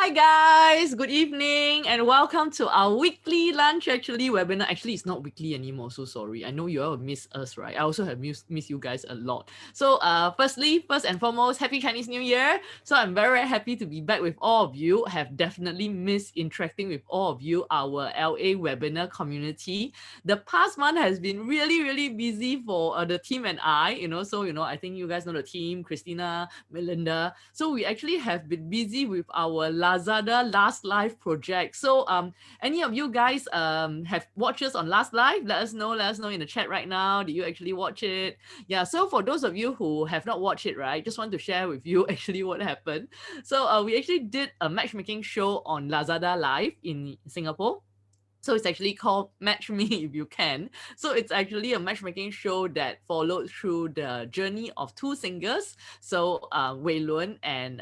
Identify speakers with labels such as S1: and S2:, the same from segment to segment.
S1: Hi guys, good evening and welcome to our weekly lunch webinar. Actually, it's not weekly anymore, so sorry. I know you all miss us, right? I also have miss you guys a lot. So first and foremost, happy Chinese New Year. So I'm very happy to be back with all of you. I have definitely missed interacting with all of you, our LA webinar community. The past month has been really busy for the team and I, I think you guys know the team, Christina, Melinda. So we actually have been busy with our Lazada Last Live project. So any of you guys have watched us on Last Live? Let us know in the chat right now. Did you actually watch it? Yeah, so for those of you who have not watched it, right, just want to share with you actually what happened. So we actually did a matchmaking show on Lazada Live in Singapore. So it's actually called Match Me If You Can. So it's actually a matchmaking show that followed through the journey of two singers. So Wei Lun and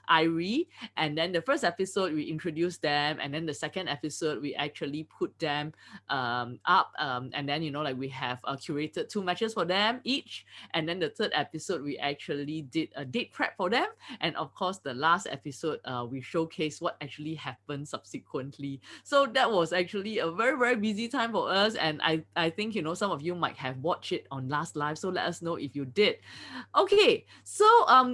S1: Irie. And then the first episode, we introduced them. And then the second episode, we actually put them up. And then, we have curated two matches for them each. And then the third episode, we actually did a date prep for them. And of course, the last episode, we showcased what actually happened subsequently. So that was actually a very busy time for us, and I think some of you might have watched it on Last Live, so let us know if you did. Okay, so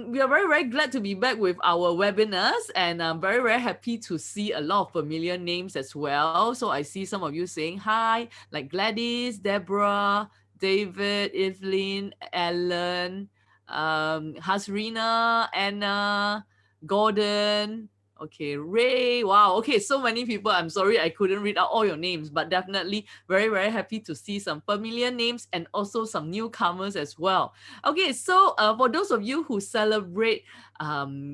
S1: we are very glad to be back with our webinars, and I'm very happy to see a lot of familiar names as well. So I see some of you saying hi, like Gladys, Deborah, David, Evelyn, Ellen, Hasrina, Anna, Gordon. Okay, Ray. Wow. Okay, so many people. I'm sorry I couldn't read out all your names, but definitely very happy to see some familiar names and also some newcomers as well. Okay, so for those of you who celebrate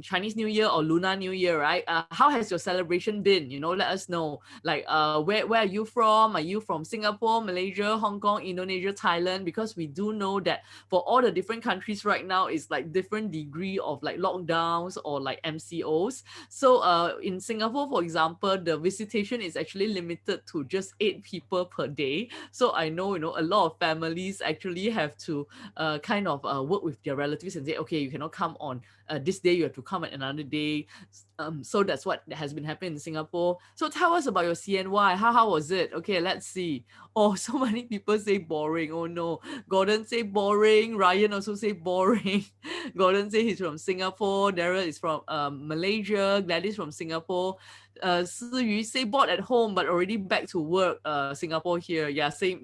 S1: Chinese New Year or Lunar New Year, right? How has your celebration been? Let us know. Like, where are you from? Are you from Singapore, Malaysia, Hong Kong, Indonesia, Thailand? Because we do know that for all the different countries right now, it's like different degree of like lockdowns or like MCOs. So in Singapore, for example, the visitation is actually limited to just 8 people per day. So I know, a lot of families actually have to kind of work with their relatives and say, okay, you cannot come on this day, you have to come at another day. So that's what has been happening in Singapore. So tell us about your CNY. How was it? Okay, let's see. Oh, so many people say boring. Oh no. Gordon say boring. Ryan also say boring. Gordon say he's from Singapore. Daryl is from Malaysia. Gladys from Singapore. Siyu say bored at home but already back to work. Singapore here. Yeah, same.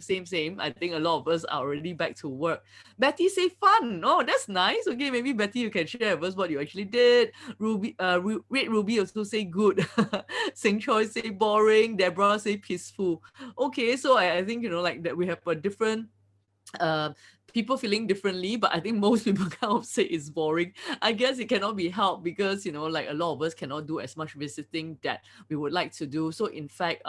S1: I think a lot of us are already back to work. Betty say fun. Oh, that's nice. Okay, maybe Betty, you can share with us what you actually did. Ruby, Red Ruby also say good. Sing Choi say boring. Deborah say peaceful. Okay, so I think like that we have a different people feeling differently, but I think most people kind of say it's boring. I guess it cannot be helped because like a lot of us cannot do as much visiting that we would like to do. So in fact,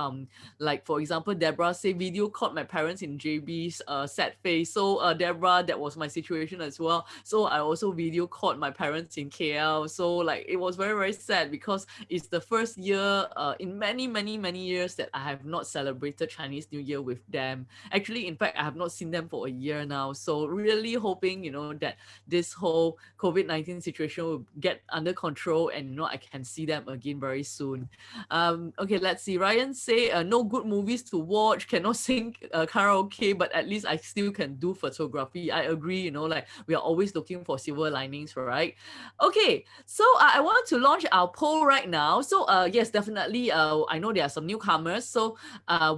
S1: like for example, Deborah say video called my parents in JB's sad face. So Deborah, that was my situation as well. So I also video called my parents in KL. So like it was very sad because it's the first year in many years that I have not celebrated Chinese New Year with them. Actually, in fact, I have not seen them for a year now. So really hoping, that this whole COVID-19 situation will get under control and, I can see them again very soon. Okay, let's see. Ryan say, no good movies to watch, cannot sing karaoke, but at least I still can do photography. I agree, like we are always looking for silver linings, right? Okay, so I want to launch our poll right now. So yes, definitely, I know there are some newcomers. So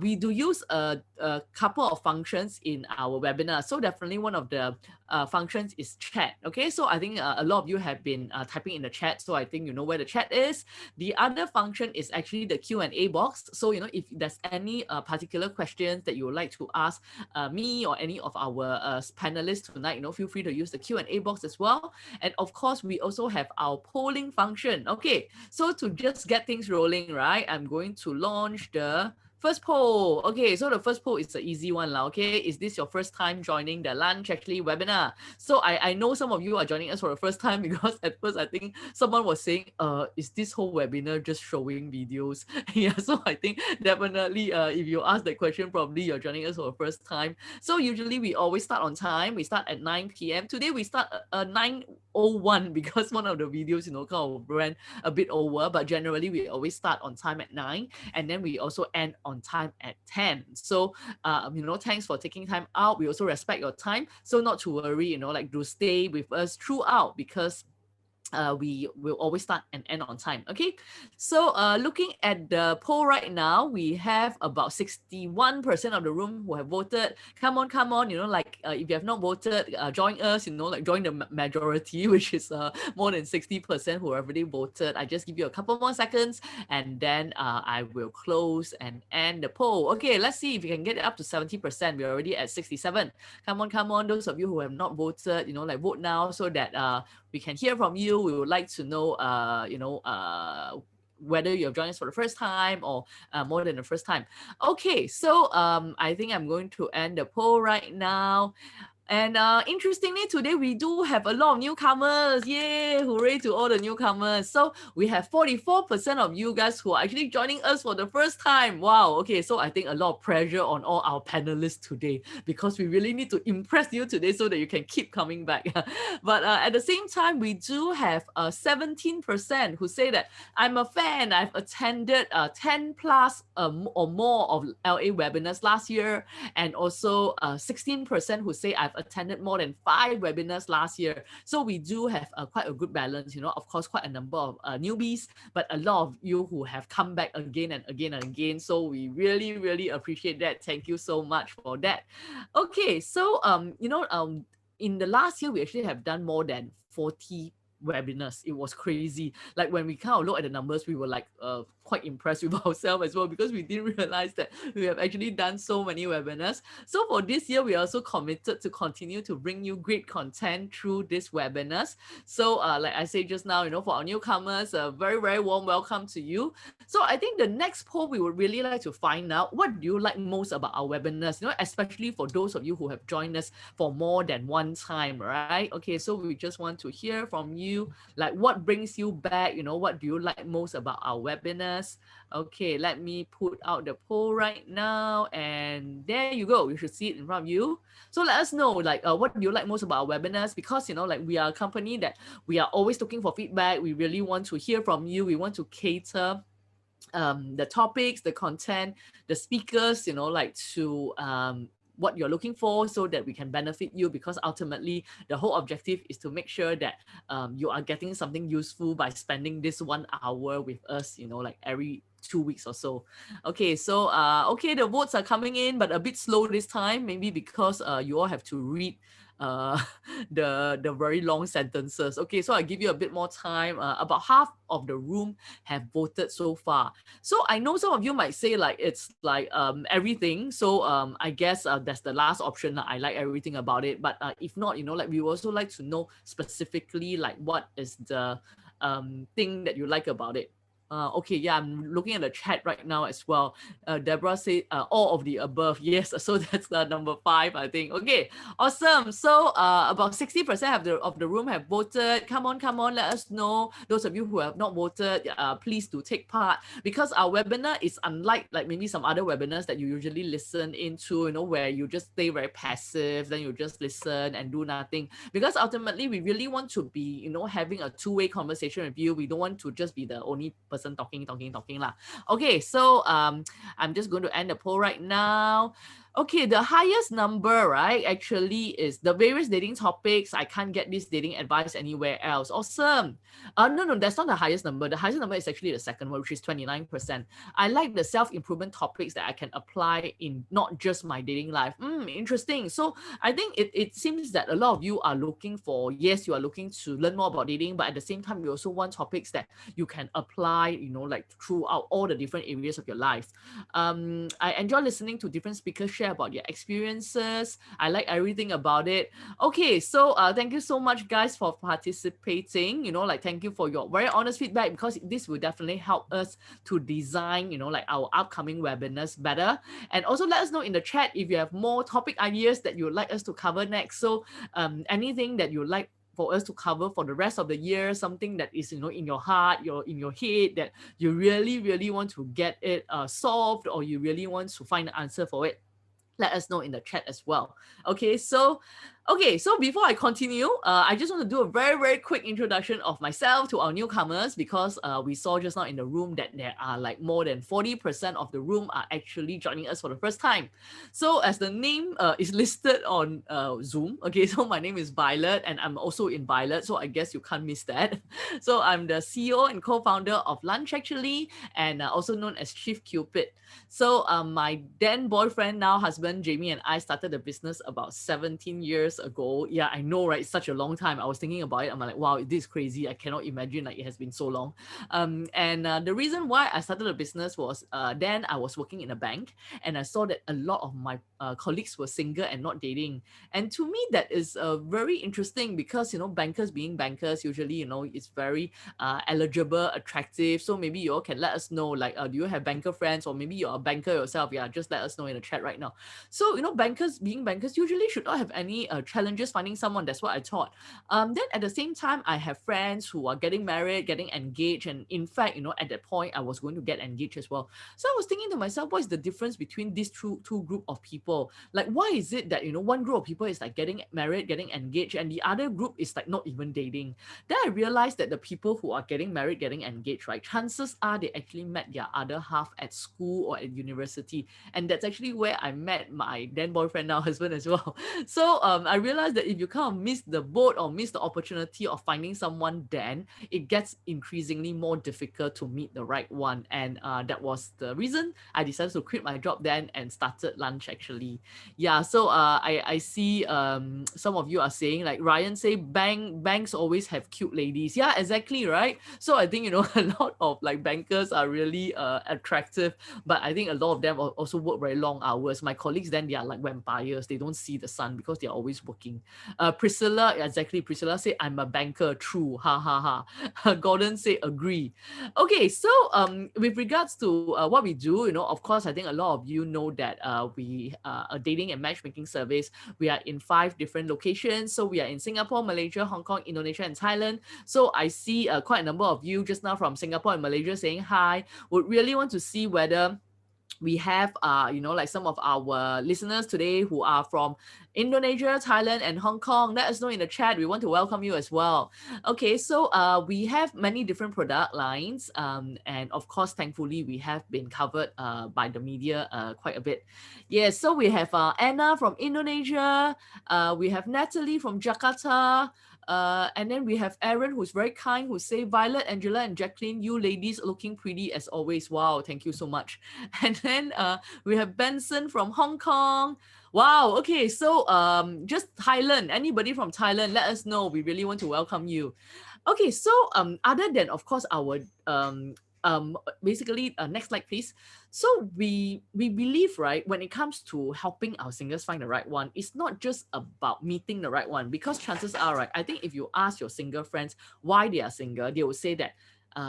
S1: we do use a couple of functions in our webinar. So definitely one of the functions is chat. Okay, so I think a lot of you have been typing in the chat, so I think you know where the chat is. The other function is actually the Q&A box. So if there's any particular questions that you would like to ask me or any of our panelists tonight, feel free to use the Q&A box as well. And of course, we also have our polling function. Okay, so to just get things rolling, right, I'm going to launch the First poll. Okay, so the first poll is the easy one lah. Okay, is this your first time joining the lunch actually webinar? So I know some of you are joining us for the first time because at first I think someone was saying, is this whole webinar just showing videos? Yeah, so I think definitely if you ask that question, probably you're joining us for the first time. So usually we always start on time. We start at 9 p.m. Today we start 9:01 because one of the videos, kind of ran a bit over, but generally we always start on time at 9, and then we also end on time at 10. So thanks for taking time out. We also respect your time, so not to worry, like to stay with us throughout, because we will always start and end on time. Okay, so looking at the poll right now, we have about 61% of the room who have voted. Come on, if you have not voted, join us, like join the majority, which is more than 60% who have already voted. I just give you a couple more seconds, and then I will close and end the poll. Okay, let's see if we can get it up to 70%. We're already at 67. Come on, those of you who have not voted, vote now, so that we can hear from you. We would like to know, whether you have joined us for the first time or more than the first time. Okay, so I think I'm going to end the poll right now. And interestingly, today we do have a lot of newcomers. Yay! Hooray to all the newcomers. So we have 44% of you guys who are actually joining us for the first time. Wow. Okay, so I think a lot of pressure on all our panelists today, because we really need to impress you today so that you can keep coming back. But at the same time, we do have 17% who say that I'm a fan. I've attended 10 plus or more of LA webinars last year, and also 16% who say I've attended more than 5 webinars last year. So we do have quite a good balance, of course, quite a number of newbies, but a lot of you who have come back again and again and again. So we really, really appreciate that. Thank you so much for that. Okay, so in the last year, we actually have done more than 40 webinars. It was crazy. Like when we kind of look at the numbers, we were like quite impressed with ourselves as well, because we didn't realize that we have actually done so many webinars. So for this year, we are also committed to continue to bring you great content through these webinars. So like I said just now, for our newcomers, a very, very warm welcome to you. So I think the next poll, we would really like to find out, what do you like most about our webinars, especially for those of you who have joined us for more than one time, right? Okay, so we just want to hear from you, like what brings you back, what do you like most about our webinars? Okay, let me put out the poll right now, and there you go. You should see it in front of you. So let us know, like what do you like most about our webinars? Because like we are a company that we are always looking for feedback. We really want to hear from you. We want to cater the topics, the content, the speakers, like to what you're looking for, so that we can benefit you, because ultimately the whole objective is to make sure that you are getting something useful by spending this 1 hour with us, like every 2 weeks or so. Okay, so okay, the votes are coming in, but a bit slow this time, maybe because you all have to read uh the very long sentences. Okay, so I'll give you a bit more time. About half of the room have voted so far. So I know some of you might say like it's like everything. So I guess that's the last option. I like everything about it. But if not, like we also like to know specifically like what is the thing that you like about it. Okay, yeah, I'm looking at the chat right now as well. Deborah said all of the above. Yes, so that's number 5, I think. Okay, awesome. So about 60% of the room have voted. Come on, let us know. Those of you who have not voted, please do take part, because our webinar is unlike like maybe some other webinars that you usually listen into, where you just stay very passive, then you just listen and do nothing. Because ultimately we really want to be, having a two-way conversation with you. We don't want to just be the only person talking lah. Okay, so I'm just going to end the poll right now. Okay, the highest number, right, actually is the various dating topics. I can't get this dating advice anywhere else. Awesome. No, that's not the highest number. The highest number is actually the second one, which is 29%. I like the self-improvement topics that I can apply in not just my dating life. Interesting. So I think it seems that a lot of you are looking for, yes, you are looking to learn more about dating, but at the same time, you also want topics that you can apply, like throughout all the different areas of your life. I enjoy listening to different speakers share share about your experiences. I like everything about it. Okay, so thank you so much, guys, for participating. Like thank you for your very honest feedback, because this will definitely help us to design, like our upcoming webinars better. And also let us know in the chat if you have more topic ideas that you would like us to cover next. So anything that you would like for us to cover for the rest of the year, something that is in your heart, in your head, that you really really want to get it solved, or you really want to find an answer for it, let us know in the chat as well. Okay, so before I continue, I just want to do a very, very quick introduction of myself to our newcomers, because we saw just now in the room that there are like more than 40% of the room are actually joining us for the first time. So as the name is listed on Zoom, okay, so my name is Violet, and I'm also in Violet, so I guess you can't miss that. So I'm the CEO and co-founder of Lunch Actually, and also known as Chief Cupid. So my then boyfriend, now husband, Jamie, and I started the business about 17 years ago. Yeah, I know, right? It's such a long time. I was thinking about it. I'm like, wow, this is crazy. I cannot imagine like it has been so long. And the reason why I started the business was then I was working in a bank, and I saw that a lot of my colleagues were single and not dating. And to me, that is very interesting, because bankers being bankers, usually it's very eligible, attractive. So maybe you all can let us know, like, do you have banker friends, or maybe you're a banker yourself? Yeah, just let us know in the chat right now. So bankers being bankers usually should not have any challenges finding someone. That's what I thought. Then at the same time, I have friends who are getting married, getting engaged, and in fact, at that point, I was going to get engaged as well. So I was thinking to myself, what is the difference between these two group of people? Like, why is it that one group of people is like getting married, getting engaged, and the other group is like not even dating? Then I realized that the people who are getting married, getting engaged, right, chances are they actually met their other half at school or at university. And that's actually where I met my then boyfriend, now husband as well. So I realized that if you kind of miss the boat or miss the opportunity of finding someone, then it gets increasingly more difficult to meet the right one. And that was the reason I decided to quit my job then and started Lunch Actually. Yeah, so I see some of you are saying, like Ryan say, banks always have cute ladies. Yeah, exactly, right? So I think a lot of like bankers are really attractive, but I think a lot of them also work very long hours. My colleagues, then they are like vampires. They don't see the sun because they are always working. Priscilla, exactly. Priscilla say, I'm a banker. True. Ha ha ha. Gordon say, agree. Okay, so with regards to what we do, of course, I think a lot of you know that we a dating and matchmaking service. We are in 5 different locations. So we are in Singapore, Malaysia, Hong Kong, Indonesia, and Thailand. So I see quite a number of you just now from Singapore and Malaysia saying hi. Would really want to see whether we have like some of our listeners today who are from Indonesia, Thailand, and Hong Kong. Let us know in the chat. We want to welcome you as well. Okay, so we have many different product lines, and of course, thankfully, we have been covered by the media quite a bit. Yes, so we have Anna from Indonesia, we have Natalie from Jakarta, and then we have Aaron, who's very kind, who say, Violet, Angela, and Jacqueline, you ladies looking pretty as always. Wow, thank you so much. And then we have Benson from Hong Kong. Wow, okay, so just Thailand. Anybody from Thailand, let us know. We really want to welcome you. Okay, so other than, of course, our basically next slide please. So we believe, right, when it comes to helping our singles find the right one, it's not just about meeting the right one, because chances are, right, I think if you ask your single friends why they are single, they will say that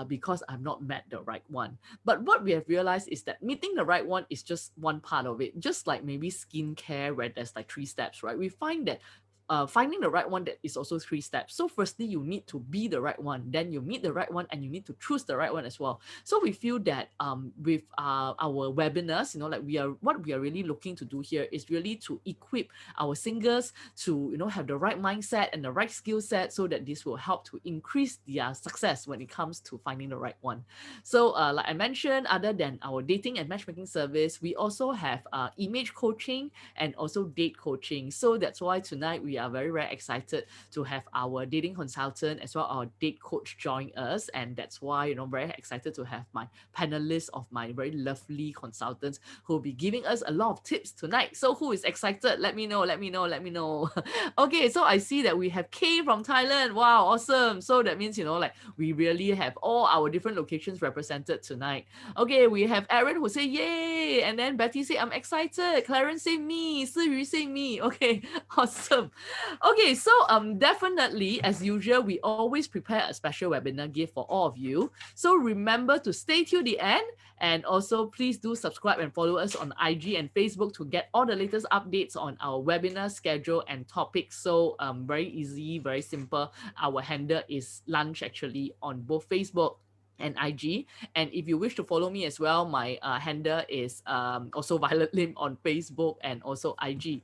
S1: because I've not met the right one. But what we have realized is that meeting the right one is just one part of it. Just like maybe skincare, where there's like 3 steps, right? We find that finding the right one, that is also 3 steps. So firstly, you need to be the right one, then you meet the right one, and you need to choose the right one as well. So we feel that with our webinars, like what we are really looking to do here is really to equip our singles to have the right mindset and the right skill set, so that this will help to increase their success when it comes to finding the right one. So like I mentioned, other than our dating and matchmaking service, we also have image coaching and also date coaching. So that's why tonight we we are very, very excited to have our dating consultant as well our date coach join us. And that's why, very excited to have my panelists of my very lovely consultants who will be giving us a lot of tips tonight. So who is excited? Let me know, let me know, let me know. Okay, so I see that we have Kay from Thailand. Wow, awesome. So that means, like we really have all our different locations represented tonight. Okay, we have Aaron who say yay, and then Betty say I'm excited. Clarence say me, Siyu say me. Okay, awesome. Okay, so definitely as usual, we always prepare a special webinar gift for all of you. So remember to stay till the end, and also please do subscribe and follow us on IG and Facebook to get all the latest updates on our webinar schedule and topics. So very easy, very simple. Our handle is lunch actually on both Facebook and IG. And if you wish to follow me as well, my handle is also Violet Lim on Facebook and also IG.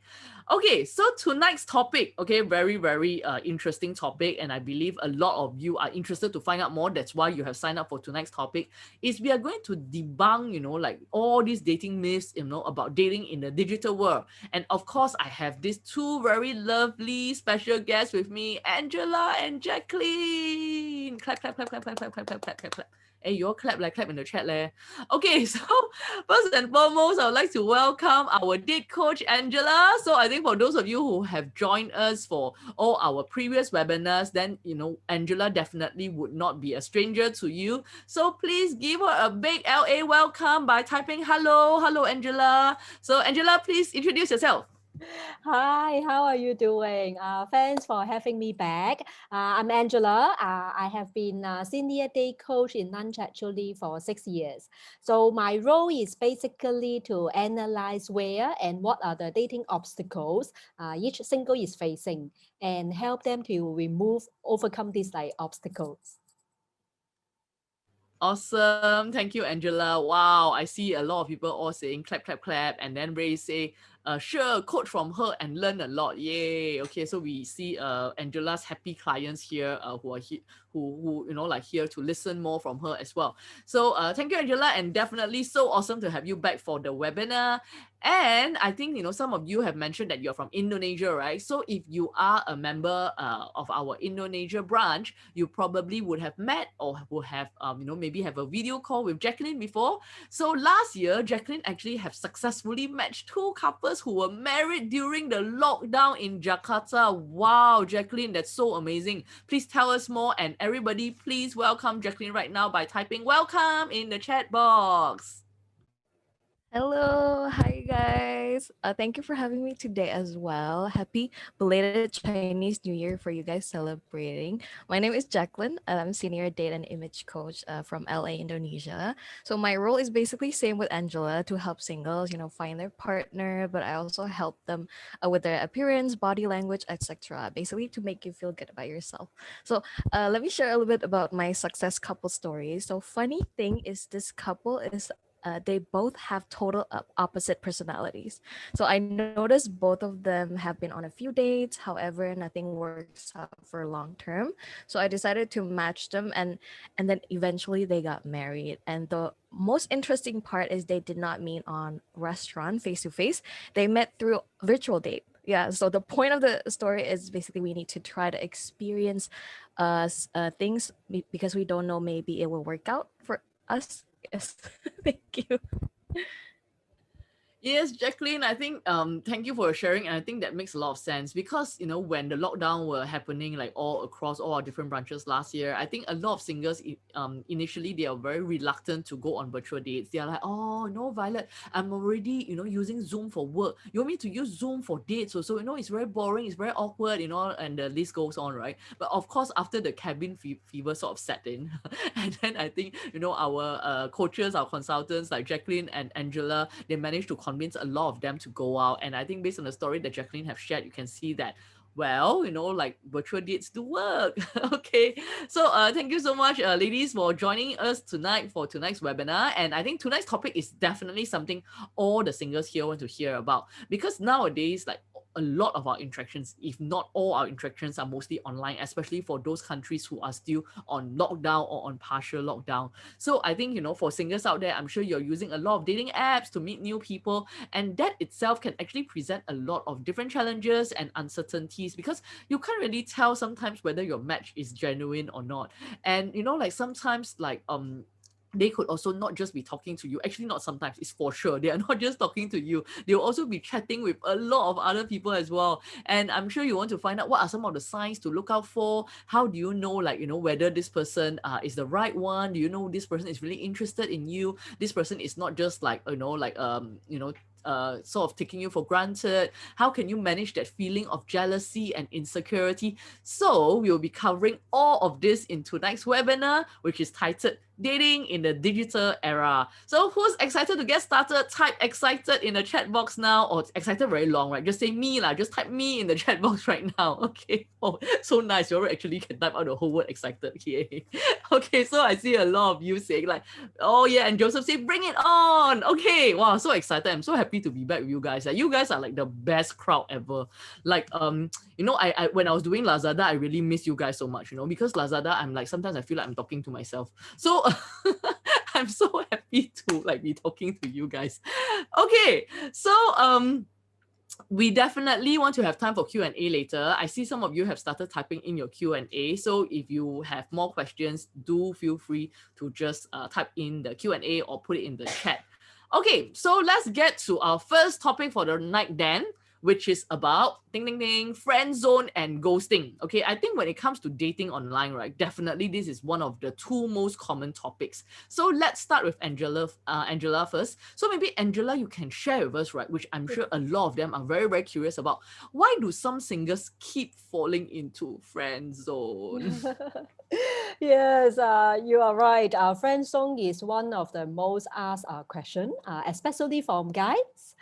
S1: Okay, so tonight's topic, okay, very, very interesting topic. And I believe a lot of you are interested to find out more. That's why you have signed up for tonight's topic, is we are going to debunk, like all these dating myths, about dating in the digital world. And of course, I have these two very lovely special guests with me, Angela and Jacqueline. Clap, clap, clap, clap, clap, clap, clap, clap, clap, clap, clap. Hey, you all clap in the chat leh. Okay, so first and foremost, I would like to welcome our date coach, Angela. So I think for those of you who have joined us for all our previous webinars, then, Angela definitely would not be a stranger to you. So please give her a big LA welcome by typing hello. Hello, Angela. So Angela, please introduce yourself.
S2: Hi, how are you doing? Thanks for having me back. I'm Angela. I have been a senior date coach in lunch actually for 6 years. So my role is basically to analyze where and what are the dating obstacles each single is facing and help them to overcome these like obstacles.
S1: Awesome. Thank you, Angela. Wow. I see a lot of people all saying clap, clap, clap. And then Ray say, sure, quote from her and learn a lot. Yay. Okay. So we see Angela's happy clients here who are who like here to listen more from her as well. So thank you, Angela. And definitely so awesome to have you back for the webinar. And I think, some of you have mentioned that you're from Indonesia, right? So if you are a member of our Indonesia branch, you probably would have met or would have, maybe have a video call with Jacqueline before. So last year, Jacqueline actually have successfully matched two couples who were married during the lockdown in Jakarta. Wow, Jacqueline, that's so amazing. Please tell us more. And everybody, please welcome Jacqueline right now by typing welcome in the chat box.
S3: Hello, hi guys. Thank you for having me today as well. Happy belated Chinese New Year for you guys celebrating. My name is Jacqueline. I'm senior data and image coach from LA, Indonesia. So my role is basically same with Angela to help singles, find their partner, but I also help them with their appearance, body language, etc. Basically to make you feel good about yourself. So let me share a little bit about my success couple story. So funny thing is this couple is they both have total opposite personalities. So I noticed both of them have been on a few dates. However, nothing works out for long term. So I decided to match them, and then eventually they got married. And the most interesting part is they did not meet on restaurant face to face. They met through virtual date. Yeah, so the point of the story is basically we need to try to experience things because we don't know, maybe it will work out for us. Yes. Thank you.
S1: Yes, Jacqueline, I think thank you for sharing. And I think that makes a lot of sense because when the lockdown were happening like all across all our different branches last year, I think a lot of singles initially they are very reluctant to go on virtual dates. They are like, oh no, Violet, I'm already using Zoom for work. You want me to use Zoom for dates? So it's very boring, it's very awkward, and the list goes on, right? But of course, after the cabin fever sort of set in, and then I think our coaches, our consultants like Jacqueline and Angela, they managed to convince a lot of them to go out. And I think based on the story that Jacqueline have shared, you can see that, well, like virtual dates do work. Okay. So thank you so much, ladies, for joining us tonight for tonight's webinar. And I think tonight's topic is definitely something all the singles here want to hear about, because nowadays, like a lot of our interactions, if not all our interactions, are mostly online, especially for those countries who are still on lockdown or on partial lockdown. So I think, for singles out there, I'm sure you're using a lot of dating apps to meet new people. And that itself can actually present a lot of different challenges and uncertainties, because you can't really tell sometimes whether your match is genuine or not. And like sometimes, like they could also not just be talking to you. Actually, not sometimes, it's for sure. They are not just talking to you. They'll also be chatting with a lot of other people as well. And I'm sure you want to find out what are some of the signs to look out for. How do you know, like, whether this person is the right one? Do you know this person is really interested in you? This person is not just like, sort of taking you for granted. How can you manage that feeling of jealousy and insecurity? So we'll be covering all of this in tonight's webinar, which is titled Dating in the Digital Era. So who's excited to get started? Type excited in the chat box now, or excited very long, right? Just say me lah. Just type me in the chat box right now. Okay. Oh, so nice. You actually can type out the whole word excited here. Okay, so I see a lot of you saying like, oh yeah, and Joseph say bring it on. Okay, wow, so excited. I'm so happy to be back with you guys. Like, you guys are like the best crowd ever. Like I when I was doing Lazada, I really miss you guys so much, because Lazada, I'm like, sometimes I feel like I'm talking to myself. So I'm so happy to like be talking to you guys. Okay, so we definitely want to have time for Q&A later. I see some of you have started typing in your Q&A. So if you have more questions, do feel free to just type in the Q&A or put it in the chat. Okay, so let's get to our first topic for the night then, which is about ding ding ding, friend zone and ghosting. Okay, I think when it comes to dating online, right, definitely this is one of the two most common topics. So let's start with Angela first. So maybe Angela, you can share with us, right, which I'm sure a lot of them are very, very curious about. Why do some singles keep falling into friend zone?
S2: Yes, you are right. Friend zone is one of the most asked question, especially from guys.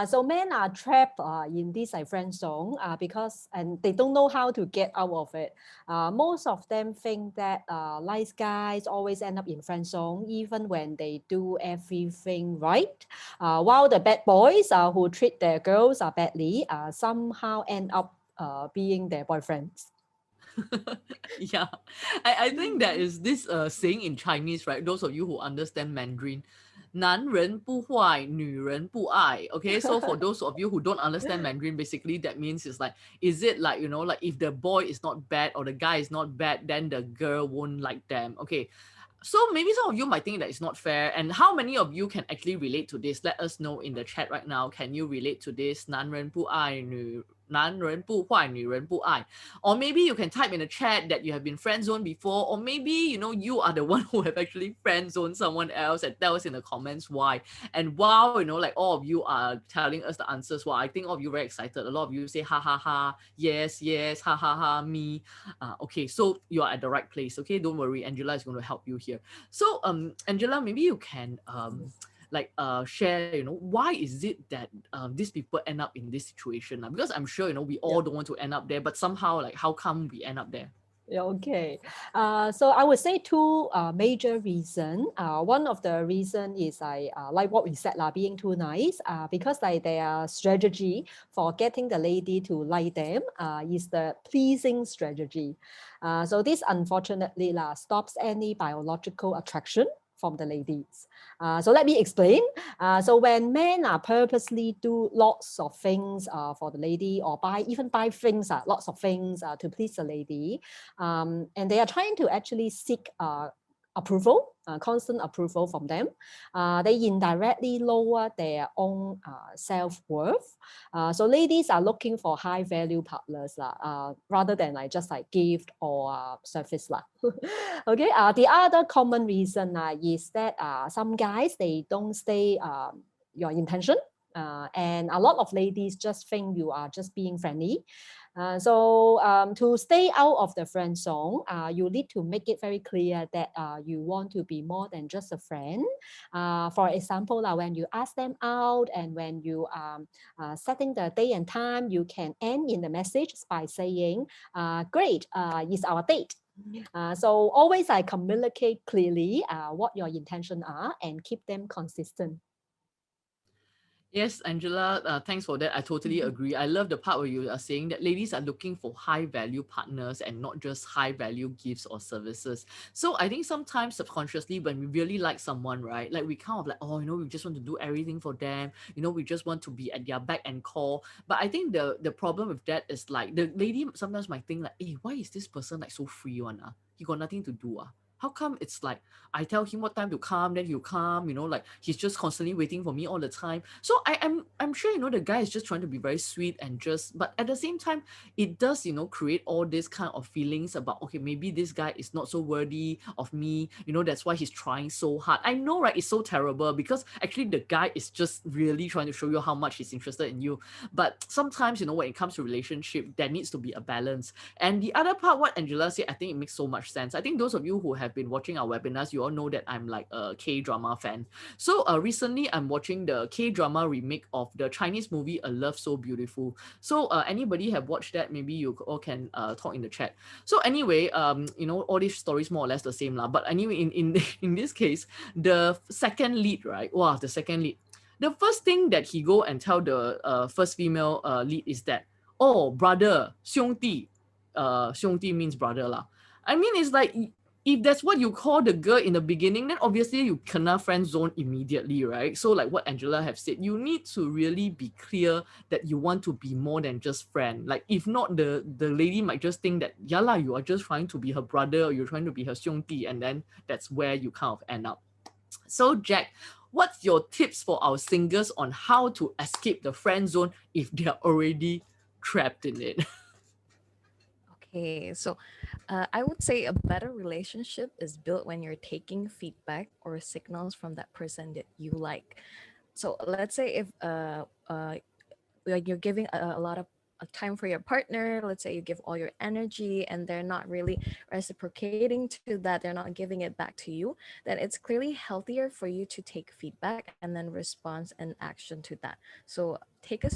S2: So men are trapped in this friend zone because and they don't know how to get out of it. Most of them think that nice guys always end up in friend zone even when they do everything right, while the bad boys who treat their girls badly somehow end up being their boyfriends.
S1: Yeah, I think there is this saying in Chinese, right? Those of you who understand Mandarin, 男人不坏,女人不爱. Okay, so for those of you who don't understand Mandarin, basically that means it's like, is it like, like if the boy is not bad or the guy is not bad, then the girl won't like them. Okay, so maybe some of you might think that it's not fair. And how many of you can actually relate to this? Let us know in the chat right now. Can you relate to this? 男人不坏,女人不爱. Or maybe you can type in the chat that you have been friend zoned before. Or maybe, you are the one who have actually friend zoned someone else, and tell us in the comments why. And wow, like all of you are telling us the answers. Wow, I think all of you very excited. A lot of you say ha ha ha, yes, yes, ha ha ha, me. Okay, so you are at the right place. Okay, don't worry, Angela is going to help you here. So Angela, maybe you can share, why is it that these people end up in this situation? Because I'm sure, we all
S2: Yeah.
S1: don't want to end up there, but somehow, like, how come we end up there?
S2: Yeah, okay. So I would say two major reasons. One of the reason is like what we said, being too nice. Because like their strategy for getting the lady to like them is the pleasing strategy. So this unfortunately stops any biological attraction from the ladies. So let me explain. So when men purposely do lots of things for the lady, or even buy things, lots of things to please the lady, and they are trying to actually seek approval, constant approval from them, they indirectly lower their own self-worth. So ladies are looking for high value partners rather than like just like gift or service. Okay, the other common reason is that some guys, they don't stay your intention. And a lot of ladies just think you are just being friendly. So to stay out of the friend zone, you need to make it very clear that you want to be more than just a friend. For example, when you ask them out and when you setting the day and time, you can end in the message by saying, great, it's our date. So always communicate clearly what your intentions are and keep them consistent.
S1: Yes, Angela, thanks for that. I totally agree. I love the part where you are saying that ladies are looking for high value partners and not just high value gifts or services. So I think sometimes subconsciously, when we really like someone, right, like we kind of like, oh, we just want to do everything for them. We just want to be at their back and call. But I think the problem with that is like the lady sometimes might think like, hey, why is this person like so free one? He got nothing to do. How come it's like I tell him what time to come, then he'll come, like he's just constantly waiting for me all the time. So I'm sure, the guy is just trying to be very sweet and just, but at the same time, it does, create all this kind of feelings about, okay, maybe this guy is not so worthy of me, that's why he's trying so hard. I know, right? It's so terrible because actually the guy is just really trying to show you how much he's interested in you. But sometimes, when it comes to relationship, there needs to be a balance. And the other part, what Angela said, I think it makes so much sense. I think those of you who have been watching our webinars, you all know that I'm like a K-drama fan. So recently I'm watching the K-drama remake of the Chinese movie A Love So Beautiful. So anybody have watched that? Maybe you all can talk in the chat. So anyway, all these stories more or less the same lah. But anyway, in in this case, the second lead, right? Wow, the second lead. The first thing that he go and tell the first female lead is that, oh, brother, 兄弟, 兄弟 means brother lah. I mean, it's like if that's what you call the girl in the beginning, then obviously you kena friend zone immediately, right? So like what Angela have said, you need to really be clear that you want to be more than just friend. Like if not, the lady might just think that, yeah lah, you are just trying to be her brother or you're trying to be her 兄弟, and then that's where you kind of end up. So Jack, what's your tips for our singles on how to escape the friend zone if they're already trapped in it?
S3: Okay, so I would say a better relationship is built when you're taking feedback or signals from that person that you like. So let's say if like you're giving a lot of time for your partner, let's say you give all your energy and they're not really reciprocating to that, they're not giving it back to you, then it's clearly healthier for you to take feedback and then respond and action to that. So take a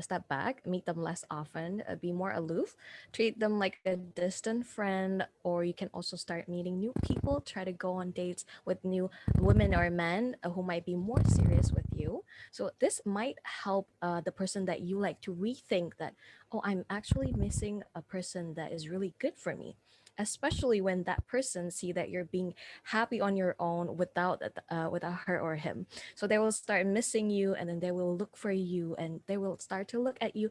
S3: step back, meet them less often, be more aloof, treat them like a distant friend, or you can also start meeting new people, try to go on dates with new women or men who might be more serious with you. So this might help the person that you like to rethink that, oh, I'm actually missing a person that is really good for me. Especially when that person see that you're being happy on your own without her or him, so they will start missing you, and then they will look for you, and they will start to look at you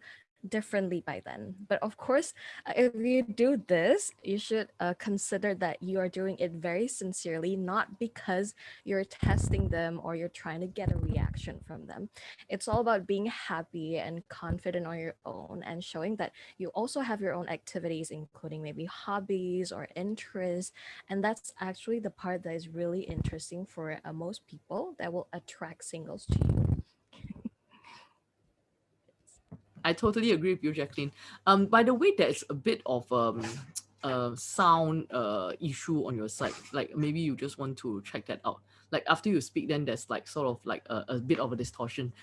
S3: differently by then. But of course, if you do this, you should consider that you are doing it very sincerely, not because you're testing them or you're trying to get a reaction from them. It's all about being happy and confident on your own and showing that you also have your own activities, including maybe hobbies or interests. And that's actually the part that is really interesting for most people that will attract singles to you.
S1: I totally agree with you, Jacqueline. By the way, there's a bit of sound issue on your side. Like maybe you just want to check that out. Like after you speak, then there's like sort of like a bit of a distortion.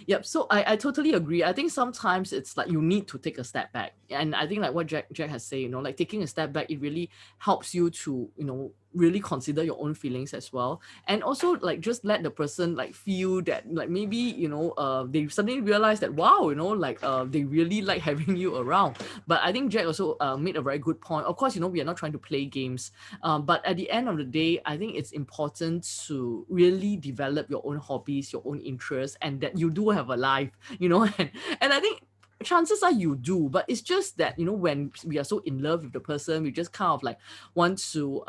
S1: Yep. So I totally agree. I think sometimes it's like you need to take a step back, and I think like what Jack has said, like taking a step back, it really helps you to really consider your own feelings as well, and also like just let the person like feel that like maybe they suddenly realize that, wow, like they really like having you around. But I think Jack also made a very good point. Of course, we are not trying to play games, but at the end of the day, I think it's important to really develop your own hobbies, your own interests, and that you do have a life, and I think chances are you do, but it's just that when we are so in love with the person, we just kind of like want to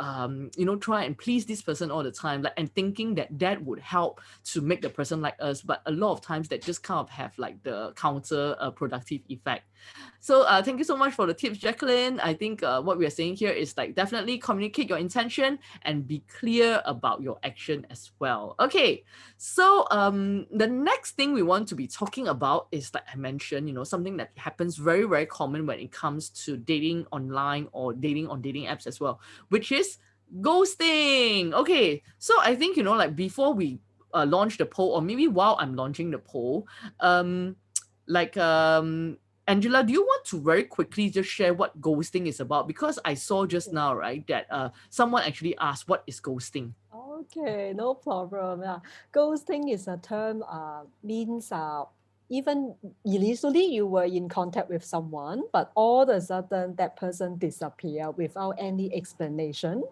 S1: try and please this person all the time, like, and thinking that that would help to make the person like us. But a lot of times that just kind of have like the counter productive effect. So thank you so much for the tips, Jacqueline. I think what we are saying here is like definitely communicate your intention and be clear about your action as well. Okay, so the next thing we want to be talking about is, like I mentioned, something that happens very, very common when it comes to dating online or dating on dating apps as well, which is ghosting. Okay, so I think like before we launch the poll, or maybe while I'm launching the poll, like Angela, do you want to very quickly just share what ghosting is about? Because I saw just now, right, that someone actually asked what is ghosting.
S2: Okay, no problem. Yeah. Ghosting is a term means even initially you were in contact with someone, but all of a sudden that person disappear without any explanation.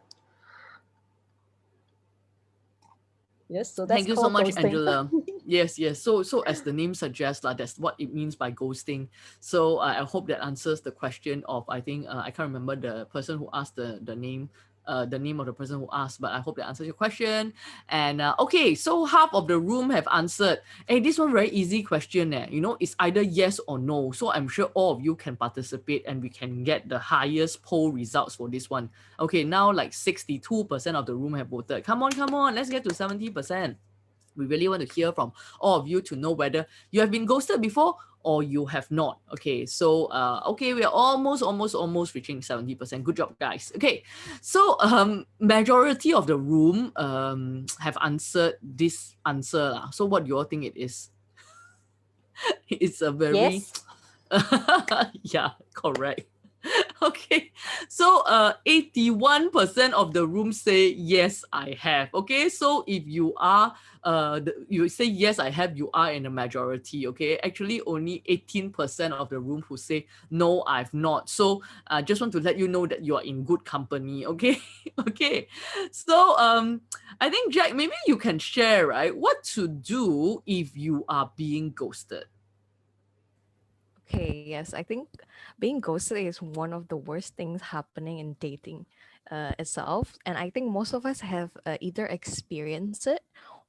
S2: Yes, so that's
S1: Thank you so
S2: called
S1: much,
S2: ghosting.
S1: Angela. Yes, yes. So as the name suggests, that's what it means by ghosting. So I hope that answers the question of, I think I can't remember the person who asked the name of the person who asked, but I hope that answers your question. And okay, so half of the room have answered. Hey, this one very easy question. It's either yes or no. So I'm sure all of you can participate and we can get the highest poll results for this one. Okay, now like 62% of the room have voted. Come on, let's get to 70%. We really want to hear from all of you to know whether you have been ghosted before or you have not. Okay, so okay, we are almost reaching 70%. Good job, guys. Okay, so majority of the room have answered this answer lah. So what do you all think it is? It's a very
S2: Yes.
S1: yeah, correct. Okay, so 81% of the room say yes, I have. Okay, so if you are you say yes, I have, you are in the majority. Okay, actually only 18% of the room who say no, I've not. So I just want to let you know that you are in good company. Okay. Okay, so I think Jack, maybe you can share, right, what to do if you are being ghosted.
S3: Okay, yes, I think being ghosted is one of the worst things happening in dating itself. And I think most of us have either experienced it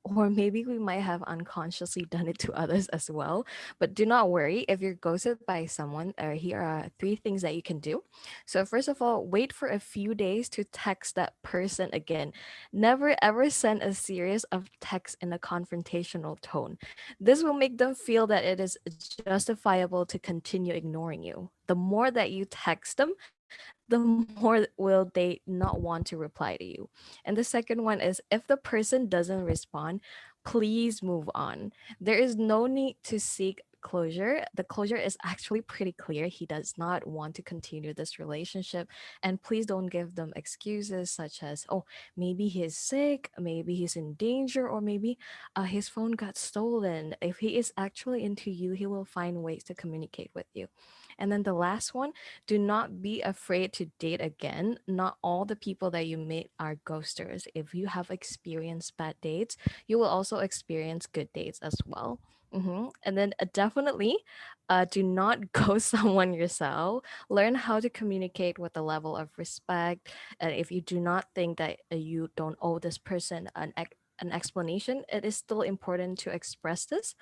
S3: or maybe we might have unconsciously done it to others as well. But do not worry if you're ghosted by someone. Here are three things that you can do. So, first of all, wait for a few days to text that person again. Never ever send a series of texts in a confrontational tone. This will make them feel that it is justifiable to continue ignoring you. The more that you text them, the more will they not want to reply to you. And the second one is if the person doesn't respond, please move on. There is no need to seek closure. The closure is actually pretty clear. He does not want to continue this relationship. And please don't give them excuses such as, oh, maybe he's sick, maybe he's in danger, or maybe his phone got stolen. If he is actually into you, he will find ways to communicate with you. And then the last one, do not be afraid to date again. Not all the people that you meet are ghosters. If you have experienced bad dates, you will also experience good dates as well. And then definitely do not ghost someone yourself. Learn how to communicate with a level of respect. And if you do not think that you don't owe this person an explanation, it is still important to express this.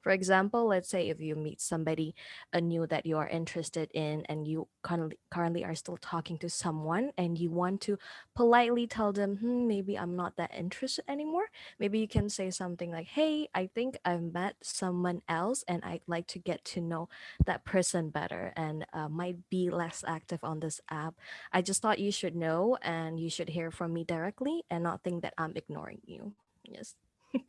S3: For example, let's say if you meet somebody new that you are interested in and you currently are still talking to someone and you want to politely tell them, maybe I'm not that interested anymore. Maybe you can say something like, hey, I think I've met someone else and I'd like to get to know that person better and might be less active on this app. I just thought you should know and you should hear from me directly and not think that I'm ignoring you. Yes.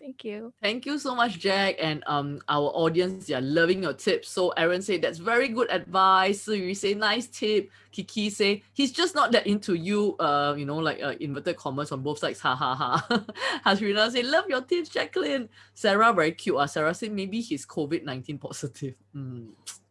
S3: Thank you.
S1: Thank you so much, Jack. And our audience, they are loving your tips. So Aaron said that's very good advice. So you say nice tip. Kiki say he's just not that into you. Like inverted commas on both sides. Ha ha ha. Hasrina say love your tips, Jacqueline. Sarah very cute. Sarah said maybe he's COVID-19 positive.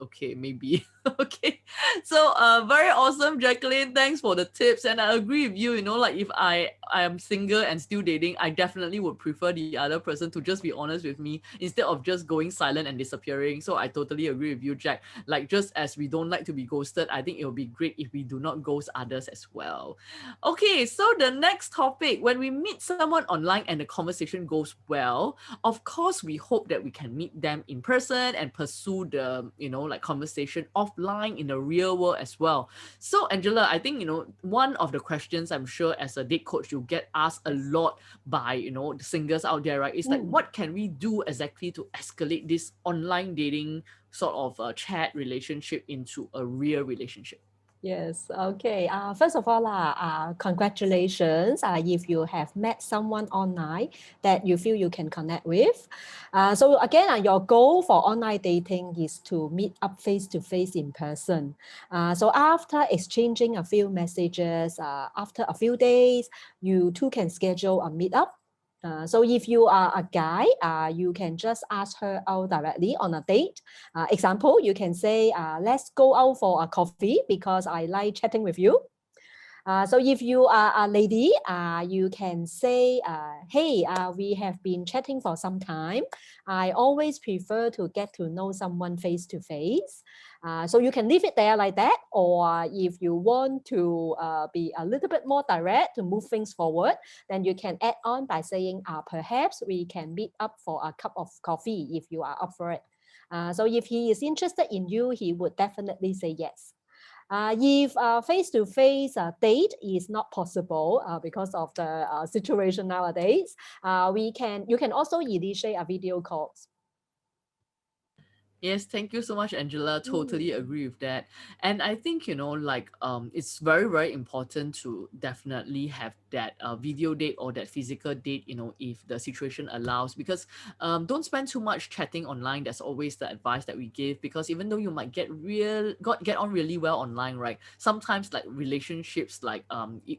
S1: Okay, maybe. Okay. So very awesome, Jacqueline. Thanks for the tips. And I agree with you. Like if I am single and still dating, I definitely would prefer the other person to just be honest with me instead of just going silent and disappearing. So I totally agree with you, Jack. Like just as we don't like to be ghosted, I think it would be great if we do not ghost others as well. Okay, so the next topic, when we meet someone online and the conversation goes well, of course we hope that we can meet them in person and pursue the like conversation offline in the real world as well. So Angela, I think one of the questions I'm sure as a date coach you get asked a
S2: Yes.
S1: lot by the singles out there, right? It's like, what can we do exactly to escalate this online dating sort of chat relationship into a real relationship?
S2: Yes, okay. First of all, congratulations if you have met someone online that you feel you can connect with. So again, your goal for online dating is to meet up face to face in person. So after exchanging a few messages, after a few days, you two can schedule a meetup. So if you are a guy, you can just ask her out directly on a date. Example, you can say, let's go out for a coffee because I like chatting with you. So if you are a lady, you can say, hey, we have been chatting for some time. I always prefer to get to know someone face to face. So you can leave it there like that. Or if you want to be a little bit more direct to move things forward, then you can add on by saying, perhaps we can meet up for a cup of coffee if you are up for it. So if he is interested in you, he would definitely say yes. If face-to-face date is not possible because of the situation nowadays, you can also initiate a video calls.
S1: Yes, thank you so much, Angela. Totally
S2: Mm.
S1: agree with that. And I think, like it's very, very important to definitely have that video date or that physical date, if the situation allows, because don't spend too much chatting online. That's always the advice that we give, because even though you might get on really well online, right? Sometimes like relationships, like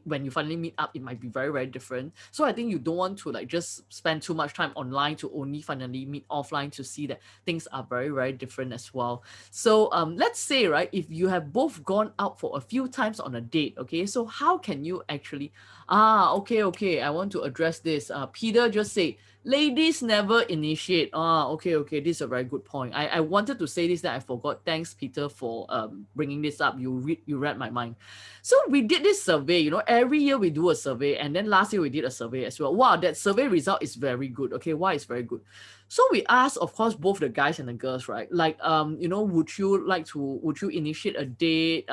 S1: when you finally meet up, it might be very, very different. So I think you don't want to like just spend too much time online to only finally meet offline to see that things are very, very different as well. So let's say, right, if you have both gone out for a few times on a date, okay, so how can you actually okay, I want to address this. Peter just say ladies never initiate. Okay, this is a very good point. I wanted to say this, that I forgot. Thanks, Peter, for bringing this up. You read my mind. So we did this survey, every year we do a survey, and then last year we did a survey as well. Wow, that survey result is very good. Okay, why it's very good? So we asked, of course, both the guys and the girls, right? Like, would you initiate a date?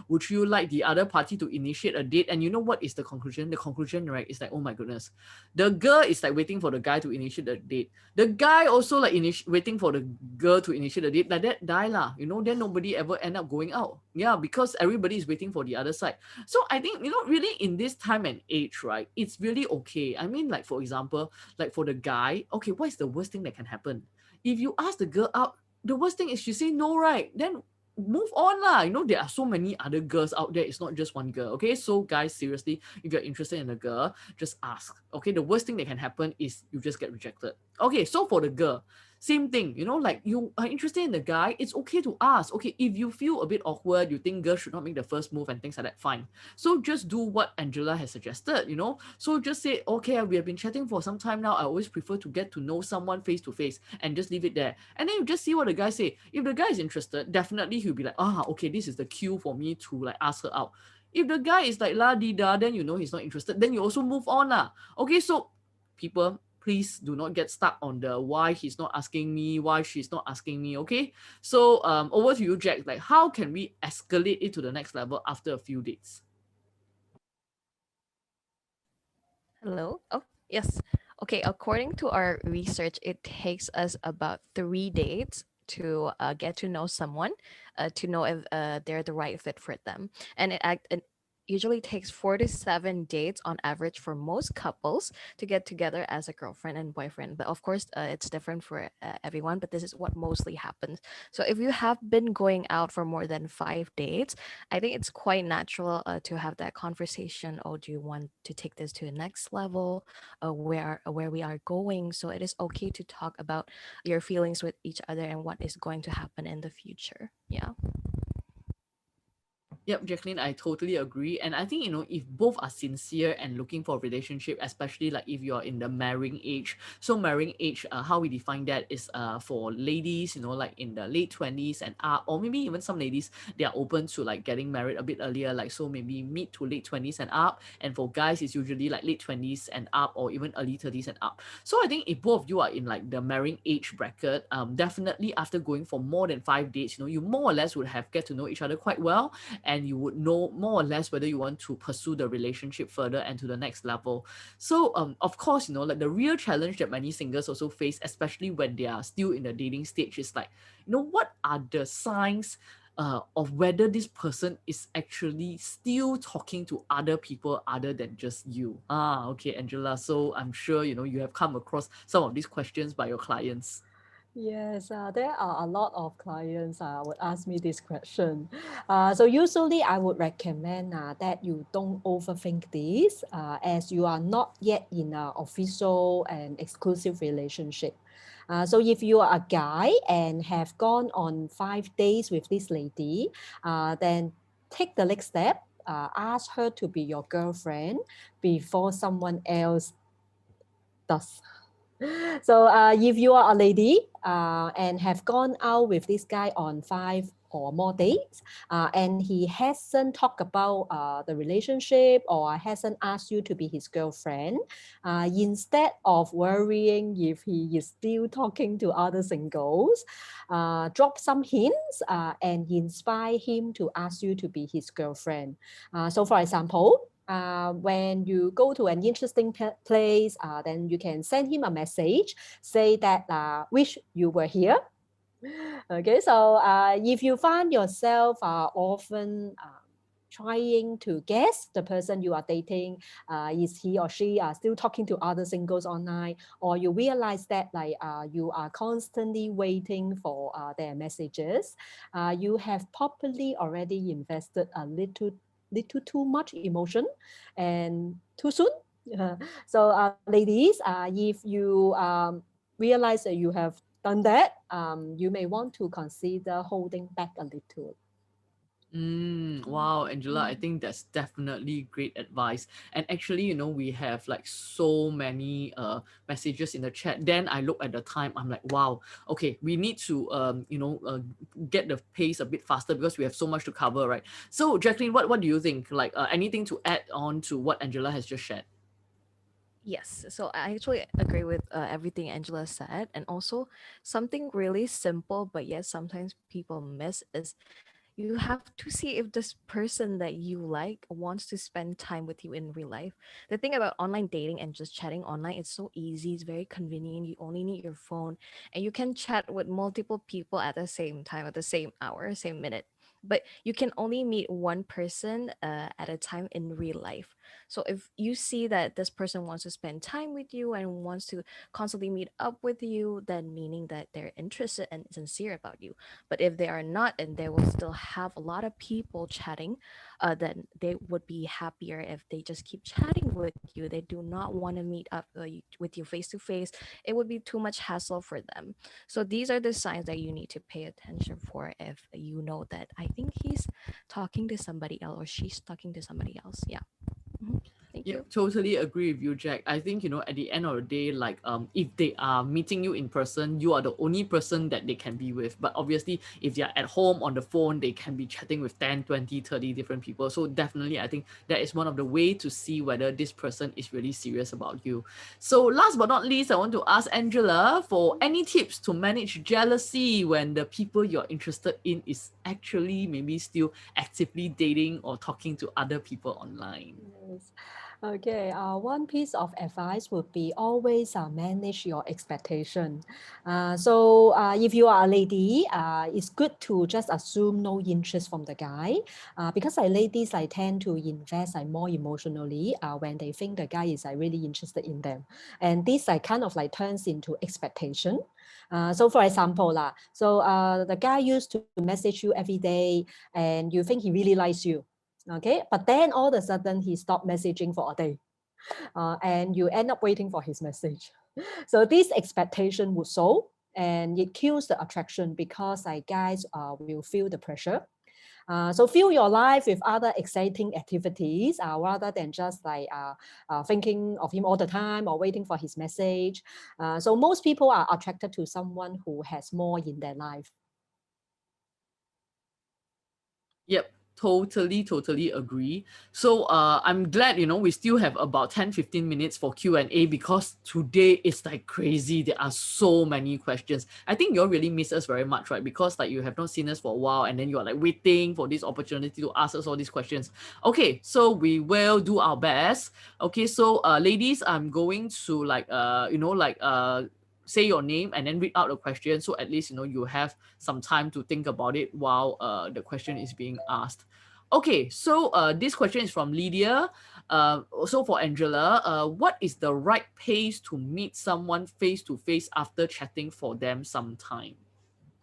S1: Would you like the other party to initiate a date? And you know what is the conclusion? The conclusion, right, is like, oh my goodness, the girl is like waiting for the guy to initiate the date. The guy also like waiting for the girl to initiate the date. Like that die lah, then nobody ever end up going out. Yeah, because everybody is waiting for the other side. So I think, really in this time and age, right, it's really okay. I mean, like, for example, like for the guy, okay, what is the worst thing that can happen? If you ask the girl out, the worst thing is she say no, right? Then move on lah. There are so many other girls out there. It's not just one girl. Okay, so guys, seriously, if you're interested in a girl, just ask. Okay, the worst thing that can happen is you just get rejected. Okay, so for the girl, same thing. Like you are interested in the guy, it's okay to ask. Okay, if you feel a bit awkward, you think girls should not make the first move and things like that, fine. So just do what Angela has suggested. So just say, okay, we have been chatting for some time now. I always prefer to get to know someone face to face, and just leave it there. And then you just see what the guy say. If the guy is interested, definitely he'll be like, okay, this is the cue for me to like ask her out. If the guy is like la di da, then he's not interested. Then you also move on lah. Okay, so people, please do not get stuck on the why he's not asking me, why she's not asking me. Okay, so over to you, Jack. Like, how can we escalate it to the next level after a few dates?
S3: Hello. Oh, yes. Okay. According to our research, it takes us about 3 dates to get to know someone, to know if they're the right fit for them, and it usually takes 4 to 7 dates on average for most couples to get together as a girlfriend and boyfriend. But of course, it's different for everyone. But this is what mostly happens. So if you have been going out for more than 5 dates, I think it's quite natural to have that conversation. Oh, do you want to take this to the next level? Where we are going. So it is okay to talk about your feelings with each other and what is going to happen in the future. Yeah.
S1: Yep, Jacqueline, I totally agree. And I think, if both are sincere and looking for a relationship, especially like if you're in the marrying age. So marrying age, how we define that is for ladies, like in the late 20s and up, or maybe even some ladies, they are open to like getting married a bit earlier, like so maybe mid to late 20s and up. And for guys, it's usually like late 20s and up, or even early 30s and up. So I think if both of you are in like the marrying age bracket, definitely after going for more than 5 dates, you more or less would have get to know each other quite well, and you would know more or less whether you want to pursue the relationship further and to the next level. So of course, like the real challenge that many singles also face, especially when they are still in the dating stage, is like, what are the signs of whether this person is actually still talking to other people other than just you? Okay, Angela, so I'm sure you have come across some of these questions by your clients.
S2: Yes, there are a lot of clients would ask me this question. So usually I would recommend that you don't overthink this as you are not yet in an official and exclusive relationship. So if you are a guy and have gone on 5 days with this lady, then take the next step. Ask her to be your girlfriend before someone else does. So if you are a lady and have gone out with this guy on 5 or more dates, and he hasn't talked about the relationship or hasn't asked you to be his girlfriend, instead of worrying if he is still talking to other singles, drop some hints and inspire him to ask you to be his girlfriend. So for example, when you go to an interesting place, then you can send him a message, say that wish you were here. Okay, so if you find yourself often trying to guess the person you are dating, is he or she still talking to other singles online, or you realize that you are constantly waiting for their messages, you have probably already invested a little too much emotion and too soon. So ladies, if you realize that you have done that, you may want to consider holding back a little.
S1: Wow, Angela, I think that's definitely great advice. And actually, we have like so many messages in the chat. Then I look at the time, I'm like, wow, okay, we need to get the pace a bit faster because we have so much to cover, right? So, Jacqueline, what do you think? Like anything to add on to what Angela has just shared?
S3: Yes, so I actually agree with everything Angela said. And also, something really simple, but yet sometimes people miss is you have to see if this person that you like wants to spend time with you in real life. The thing about online dating and just chatting online, it's so easy, it's very convenient. You only need your phone and you can chat with multiple people at the same time, at the same hour, same minute. But you can only meet one person at a time in real life. So if you see that this person wants to spend time with you and wants to constantly meet up with you, then meaning that they're interested and sincere about you. But if they are not and they will still have a lot of people chatting, then they would be happier if they just keep chatting with you. They do not want to meet up with you face to face. It would be too much hassle for them. So these are the signs that you need to pay attention for if you know that I think he's talking to somebody else or she's talking to somebody else. Yeah. Mhm. Thank
S1: Yep,
S3: you.
S1: totally agree with you, Jack. I think, at the end of the day, like if they are meeting you in person, you are the only person that they can be with. But obviously, if they're at home on the phone, they can be chatting with 10, 20, 30 different people. So definitely I think that is one of the way to see whether this person is really serious about you. So last but not least, I want to ask Angela for any tips to manage jealousy when the people you're interested in is actually maybe still actively dating or talking to other people online.
S2: Yes. Okay. One piece of advice would be always manage your expectation. So if you are a lady, it's good to just assume no interest from the guy, because ladies tend to invest more emotionally when they think the guy is really interested in them, and this kind of turns into expectation. So for example, the guy used to message you every day, and you think he really likes you. Okay, but then all of a sudden he stopped messaging for a day, and you end up waiting for his message. So this expectation would show, and it kills the attraction because guys will feel the pressure. So fill your life with other exciting activities rather than just thinking of him all the time or waiting for his message. So most people are attracted to someone who has more in their life.
S1: Yep, totally agree. So I'm glad we still have about 10-15 minutes for Q&A because today is like crazy. There are so many questions. I think you all really miss us very much, right? Because like you have not seen us for a while and then you're like waiting for this opportunity to ask us all these questions. Okay, so we will do our best. Okay, so ladies, I'm going to say your name and then read out the question so at least you have some time to think about it while the question is being asked. Okay, so this question is from Lydia. So for Angela, what is the right pace to meet someone face to face after chatting for them some time?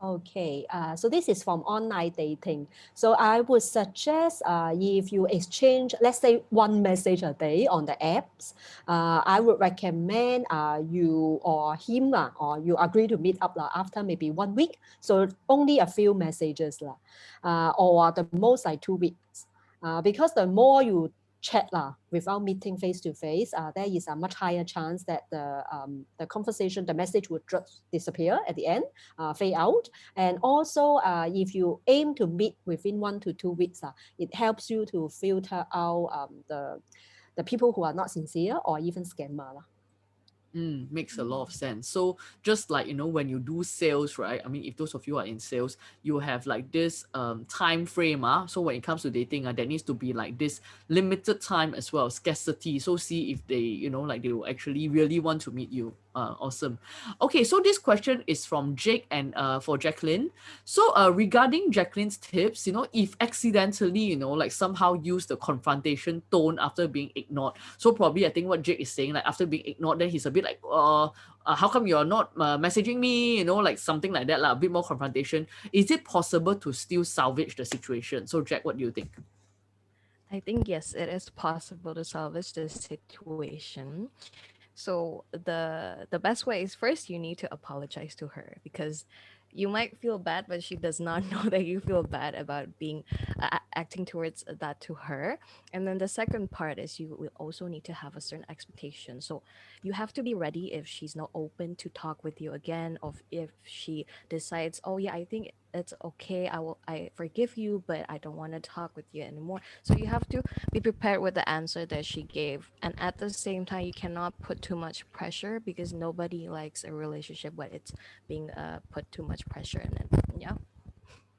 S2: Okay, so this is from online dating. So I would suggest if you exchange, let's say one message a day on the apps, I would recommend you or him or you agree to meet up after maybe 1 week. So only a few messages or the most like 2 weeks. Because the more you chat without meeting face to face, there is a much higher chance that the conversation, the message would just disappear at the end, fade out. And also, if you aim to meet within 1 to 2 weeks, it helps you to filter out the people who are not sincere or even scammer.
S1: Makes a lot of sense. So just like when you do sales, right? I mean, if those of you are in sales, you have like this time frame. So when it comes to dating, there needs to be like this limited time as well, scarcity. So see if they, like they will actually really want to meet you. Awesome. Okay, so this question is from Jake and for Jacqueline. So regarding Jacqueline's tips, if accidentally, like somehow use the confrontation tone after being ignored. So probably I think what Jake is saying, like after being ignored, then he's a bit like, how come you're not messaging me? Like something like that, a bit more confrontation. Is it possible to still salvage the situation? So Jack, what do you think?
S3: I think yes, it is possible to salvage the situation. So the best way is first you need to apologize to her because you might feel bad, but she does not know that you feel bad about being acting towards that to her. And then the second part is you will also need to have a certain expectation. So you have to be ready if she's not open to talk with you again, or if she decides, oh yeah, I think it's okay, I forgive you, but I don't want to talk with you anymore. So you have to be prepared with the answer that she gave, and at the same time you cannot put too much pressure because nobody likes a relationship where it's being put too much pressure in it. Yeah.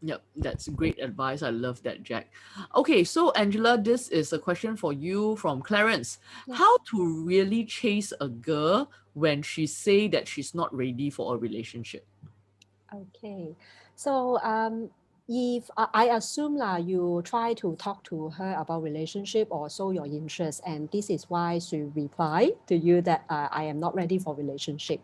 S1: Yep, that's great advice. I love that, Jack. Okay, so Angela, this is a question for you from Clarence. How
S2: Yes.
S1: to really chase a girl when she say that she's not ready for a relationship?
S2: Okay. So if I assume you try to talk to her about relationship or show your interest, and this is why she reply to you that I am not ready for relationship.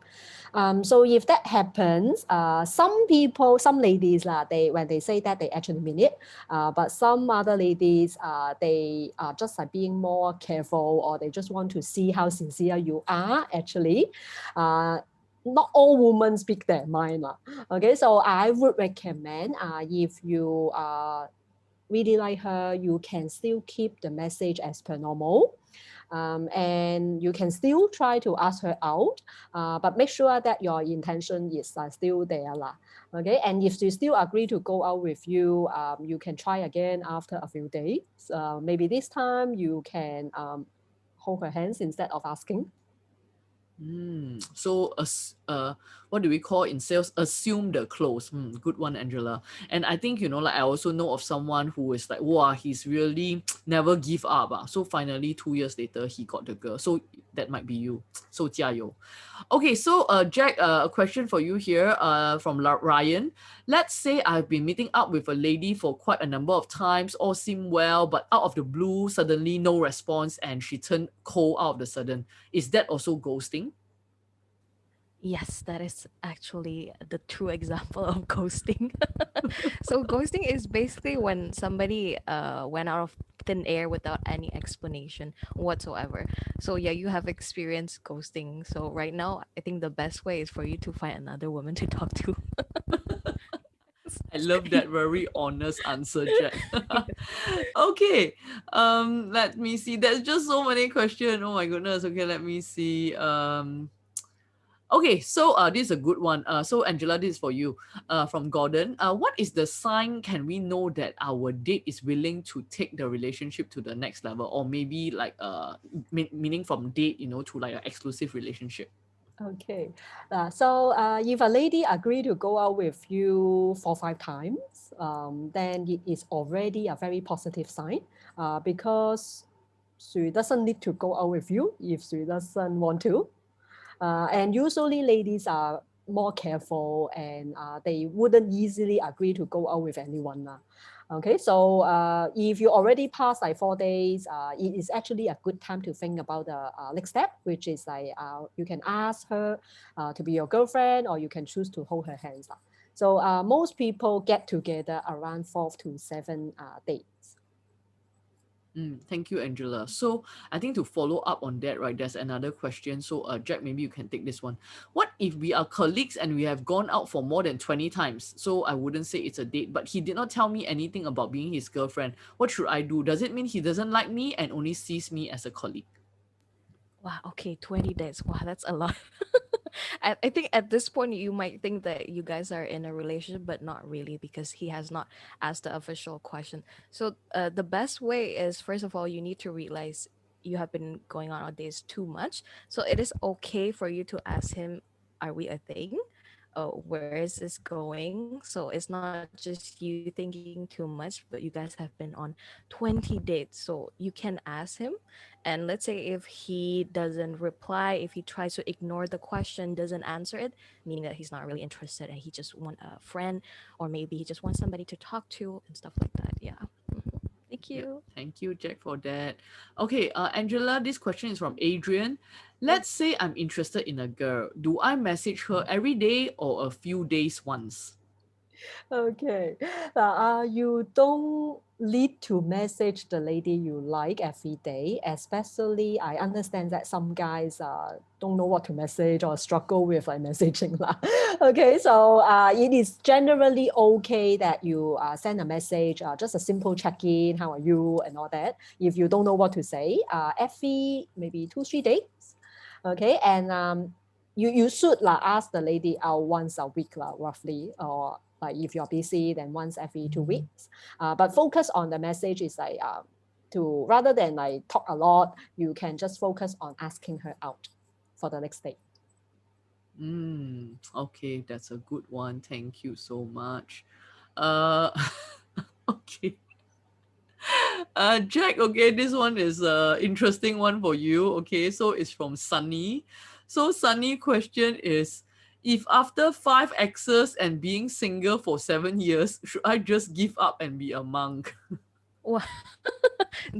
S2: So if that happens, some people, some ladies they when they say that they actually mean it, but some other ladies they are just being more careful, or they just want to see how sincere you are actually. Uh, not all women speak their mind. Okay, so I would recommend if you really like her, you can still keep the message as per normal. And you can still try to ask her out, but make sure that your intention is still there. Okay, and if she still agree to go out with you, you can try again after a few days. Maybe this time you can hold her hands instead of asking.
S1: So, what do we call in sales? Assume the close. Good one, Angela. And I think, like I also know of someone who is like, wow, he's really never give up. So finally, 2 years later, he got the girl. So that might be you. So, 加油. Okay, so Jack, a question for you here from Ryan. Let's say I've been meeting up with a lady for quite a number of times, all seem well, but out of the blue, suddenly no response and she turned cold out of the sudden. Is that also ghosting?
S3: Yes, that is actually the true example of ghosting. So ghosting is basically when somebody went out of thin air without any explanation whatsoever. So yeah, you have experienced ghosting. So right now, I think the best way is for you to find another woman to talk to.
S1: I love that very honest answer, Jack.
S3: Yes.
S1: Okay, let me see. There's just so many questions. Oh my goodness. Okay, let me see. Okay, so this is a good one. So Angela, this is for you. From Gordon. What is the sign can we know that our date is willing to take the relationship to the next level, or maybe like meaning from date, to like an exclusive relationship?
S2: Okay. So if a lady agree to go out with you 4 5 times, then it is already a very positive sign, because she doesn't need to go out with you if she doesn't want to. And usually ladies are more careful, and they wouldn't easily agree to go out with anyone. Okay, so if you already passed like 4 days, it is actually a good time to think about the next step, which is like you can ask her to be your girlfriend, or you can choose to hold her hands. So most people get together around 4 to 7 days.
S1: Thank you, Angela. So I think to follow up on that, right, there's another question. So Jack, maybe you can take this one. What if we are colleagues and we have gone out for more than 20 times? So I wouldn't say it's a date, but he did not tell me anything about being his girlfriend. What should I do? Does it mean he doesn't like me and only sees me as a colleague?
S3: Wow, okay, 20 days. Wow, that's a lot. I think at this point you might think that you guys are in a relationship, but not really because he has not asked the official question. So the best way is, first of all, you need to realize you have been going on days too much. So it is okay for you to ask him, are we a thing? Oh, where is this going? So it's not just you thinking too much, but you guys have been on 20 dates. So you can ask him. And let's say if he doesn't reply, if he tries to ignore the question, doesn't answer it, meaning that he's not really interested and he just want a friend, or maybe he just wants somebody to talk to and stuff like that. Yeah. Thank
S1: Yeah,
S3: you.
S1: thank you, Jack, for that. Okay, Angela, this question is from Adrian. Let's say I'm interested in a girl. Do I message her every day or a few days once?
S2: Okay. You don't need to message the lady you like every day, especially I understand that some guys don't know what to message or struggle with like messaging. Lah. Okay, so it is generally okay that you send a message, just a simple check-in, how are you, and all that. If you don't know what to say, every maybe 2, 3 days. Okay, and you should ask the lady out once a week roughly, or like if you're busy, then once every 2 weeks. But focus on the message is like to rather than like talk a lot, you can just focus on asking her out for the next day.
S1: Okay, that's a good one. Thank you so much. Uh, okay. Jack, okay, this one is a interesting one for you. Okay, so it's from Sunny. So Sunny question is, if after 5 exes and being single for 7 years, should I just give up and be a monk?
S3: Well,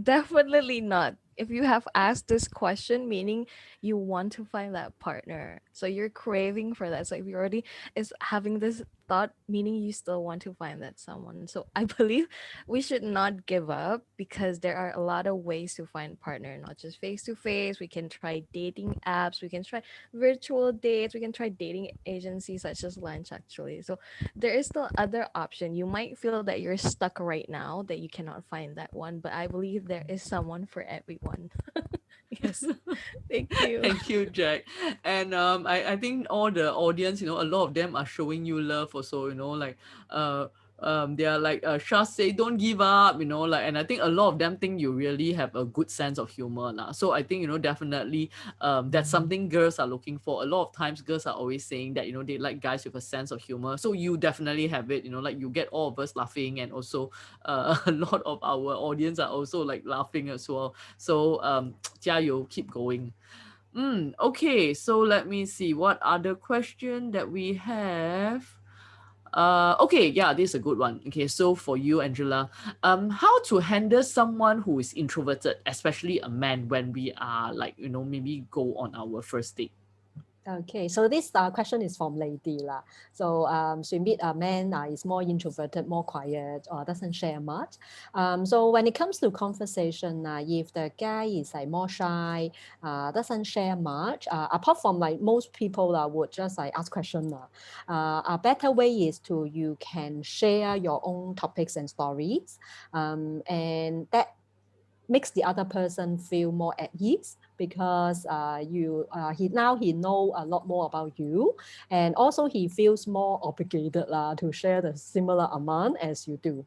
S3: definitely not. If you have asked this question, meaning you want to find that partner. So you're craving for that. So if you already is having this thought, meaning you still want to find that someone. So I believe we should not give up because there are a lot of ways to find partner, not just face to face. We can try dating apps, we can try virtual dates, we can try dating agencies such as Lunch actually. So there is still other option. You might feel that you're stuck right now, that you cannot find that one, but I believe there is someone for everyone. Yes. Thank you.
S1: Thank you, Jack. And I think all the audience, a lot of them are showing you love also, like uh they are like Shah say, don't give up, like, and I think a lot of them think you really have a good sense of humor. Lah. So I think, definitely that's something girls are looking for. A lot of times girls are always saying that, they like guys with a sense of humor. So you definitely have it, like you get all of us laughing, and also a lot of our audience are also like laughing as well. So 加油, keep going. Okay, so let me see what other question that we have. Okay, yeah, this is a good one. Okay, so for you, Angela, how to handle someone who is introverted, especially a man, when we are like, maybe go on our first date.
S2: Okay, so this question is from lady lah. So she meet a man is more introverted, more quiet, or doesn't share much. So when it comes to conversation, if the guy is like more shy, doesn't share much, apart from like most people would just like ask question. A better way is to you can share your own topics and stories, and that makes the other person feel more at ease because he know a lot more about you, and also he feels more obligated to share the similar amount as you do.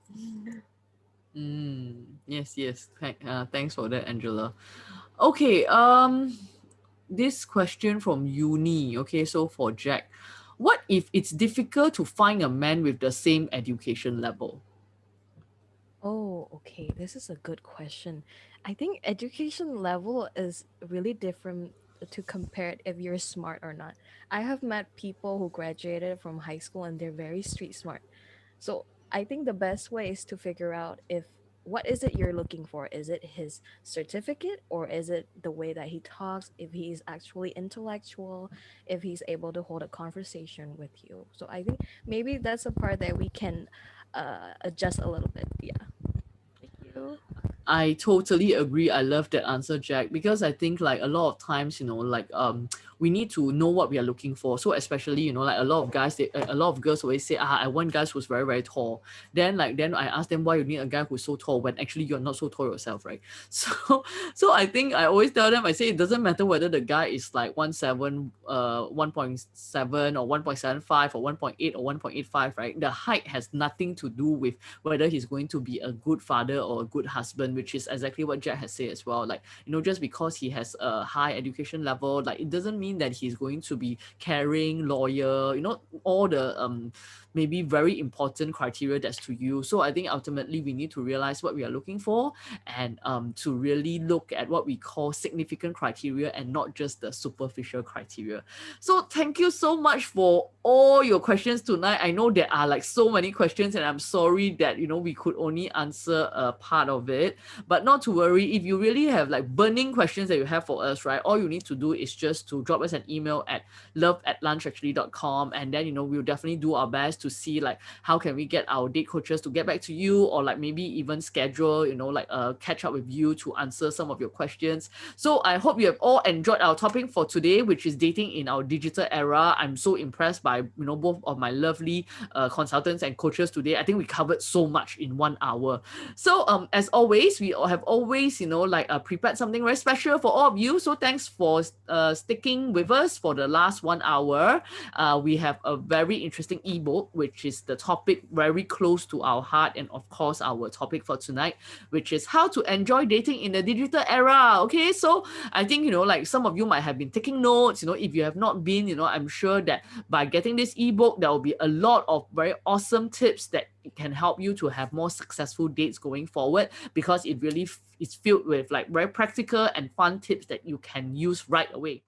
S1: Yes, yes. Thanks for that, Angela. Okay, this question from Uni. Okay, so for Jack, what if it's difficult to find a man with the same education level?
S3: Oh, okay. This is a good question. I think education level is really different to compare it if you're smart or not. I have met people who graduated from high school and they're very street smart. So I think the best way is to figure out if what is it you're looking for? Is it his certificate, or is it the way that he talks, if he's actually intellectual, if he's able to hold a conversation with you? So I think maybe that's a part that we can adjust a little bit. Yeah. Thank you.
S1: I totally agree. I love that answer, Jack, because I think like a lot of times, like we need to know what we are looking for. So especially, like a lot of guys, a lot of girls always say, I want guys who's very, very tall. Then I ask them why you need a guy who's so tall when actually you're not so tall yourself, right? So I think I always tell them, I say it doesn't matter whether the guy is like 1.7 or 1.75 or 1.8 or 1.85, right? The height has nothing to do with whether he's going to be a good father or a good husband, which is exactly what Jack has said as well. Like, just because he has a high education level, like it doesn't mean that he's going to be caring, loyal, all the maybe very important criteria that's to you. So I think ultimately we need to realize what we are looking for, and to really look at what we call significant criteria and not just the superficial criteria. So thank you so much for all your questions tonight. I know there are like so many questions, and I'm sorry that we could only answer a part of it. But not to worry, if you really have like burning questions that you have for us, right? All you need to do is just to drop us an email at love@lunchactually.com, and then we'll definitely do our best to see like how can we get our date coaches to get back to you, or like maybe even schedule like catch up with you to answer some of your questions. So I hope you have all enjoyed our topic for today, which is dating in our digital era. I'm so impressed by both of my lovely consultants and coaches today. I think we covered so much in 1 hour. So as always, we have always prepared something very special for all of you. So thanks for sticking with us for the last 1 hour. We have a very interesting ebook, which is the topic very close to our heart, and of course our topic for tonight, which is how to enjoy dating in the digital era. Okay, so I think like some of you might have been taking notes. If you have not been, I'm sure that by getting this ebook, there will be a lot of very awesome tips that can help you to have more successful dates going forward, because it really is filled with like very practical and fun tips that you can use right away.